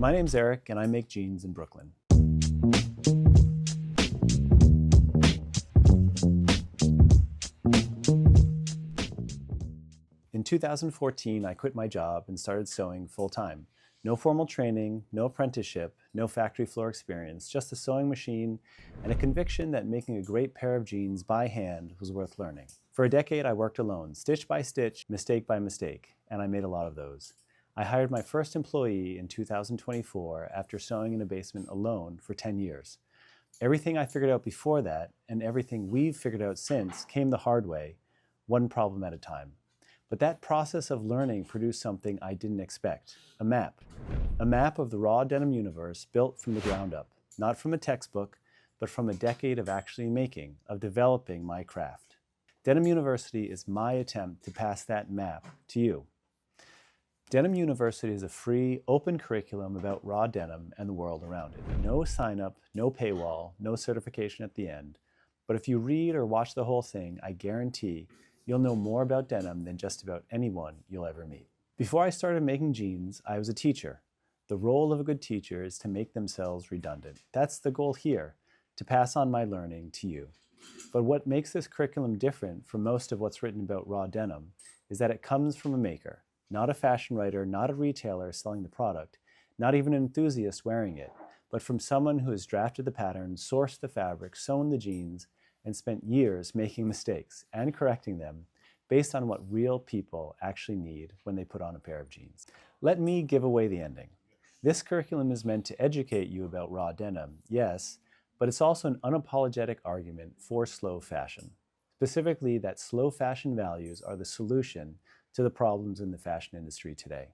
My name's Eric, and I make jeans in Brooklyn. In 2014, I quit my job and started sewing full-time. No formal training, no apprenticeship, no factory floor experience, just a sewing machine and a conviction that making a great pair of jeans by hand was worth learning. For a decade, I worked alone, stitch by stitch, mistake by mistake, and I made a lot of those. I hired my first employee in 2024 after sewing in a basement alone for 10 years. Everything I figured out before that, and everything we've figured out since, came the hard way, one problem at a time. But that process of learning produced something I didn't expect, a map. A map of the raw denim universe built from the ground up, not from a textbook, but from a decade of actually making, of developing my craft. Denim University is my attempt to pass that map to you. Denim University is a free, open curriculum about raw denim and the world around it. No sign-up, no paywall, no certification at the end. But if you read or watch the whole thing, I guarantee you'll know more about denim than just about anyone you'll ever meet. Before I started making jeans, I was a teacher. The role of a good teacher is to make themselves redundant. That's the goal here, to pass on my learning to you. But what makes this curriculum different from most of what's written about raw denim is that it comes from a maker, not a fashion writer, not a retailer selling the product, not even an enthusiast wearing it, but from someone who has drafted the pattern, sourced the fabric, sewn the jeans, and spent years making mistakes and correcting them based on what real people actually need when they put on a pair of jeans. Let me give away the ending. This curriculum is meant to educate you about raw denim, yes, but it's also an unapologetic argument for slow fashion. Specifically, that slow fashion values are the solution to the problems in the fashion industry today.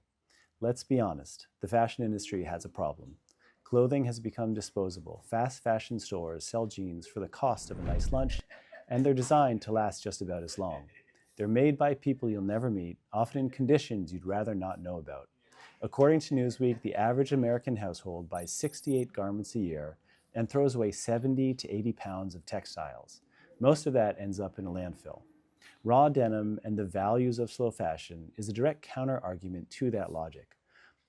Let's be honest, the fashion industry has a problem. Clothing has become disposable. Fast fashion stores sell jeans for the cost of a nice lunch, and they're designed to last just about as long. They're made by people you'll never meet, often in conditions you'd rather not know about. According to Newsweek, the average American household buys 68 garments a year and throws away 70 to 80 pounds of textiles. Most of that ends up in a landfill. Raw denim and the values of slow fashion is a direct counter-argument to that logic.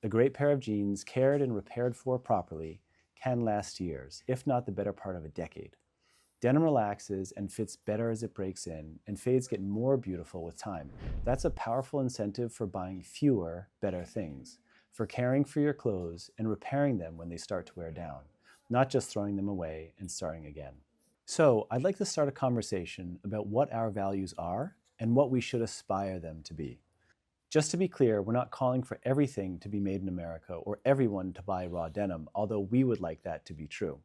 A great pair of jeans, cared and repaired for properly, can last years, if not the better part of a decade. Denim relaxes and fits better as it breaks in, and fades get more beautiful with time. That's a powerful incentive for buying fewer, better things, for caring for your clothes and repairing them when they start to wear down, not just throwing them away and starting again. So, I'd like to start a conversation about what our values are and what we should aspire them to be. Just to be clear, we're not calling for everything to be made in America or everyone to buy raw denim, although we would like that to be true.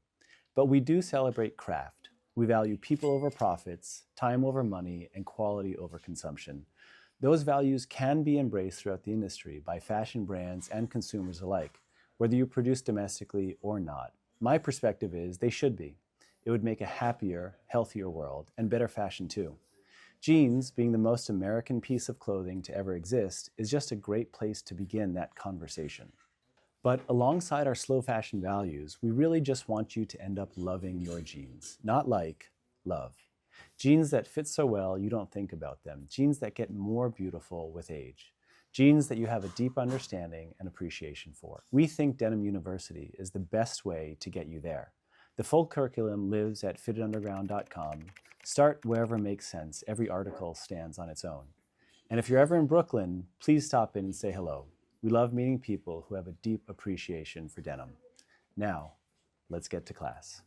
But we do celebrate craft. We value people over profits, time over money, and quality over consumption. Those values can be embraced throughout the industry by fashion brands and consumers alike, whether you produce domestically or not. My perspective is they should be. It would make a happier, healthier world, and better fashion too. Jeans, being the most American piece of clothing to ever exist, is just a great place to begin that conversation. But alongside our slow fashion values, we really just want you to end up loving your jeans. Not like, love. Jeans that fit so well you don't think about them. Jeans that get more beautiful with age. Jeans that you have a deep understanding and appreciation for. We think Denim University is the best way to get you there. The full curriculum lives at fittedunderground.com. Start wherever makes sense. Every article stands on its own. And if you're ever in Brooklyn, please stop in and say hello. We love meeting people who have a deep appreciation for denim. Now, let's get to class.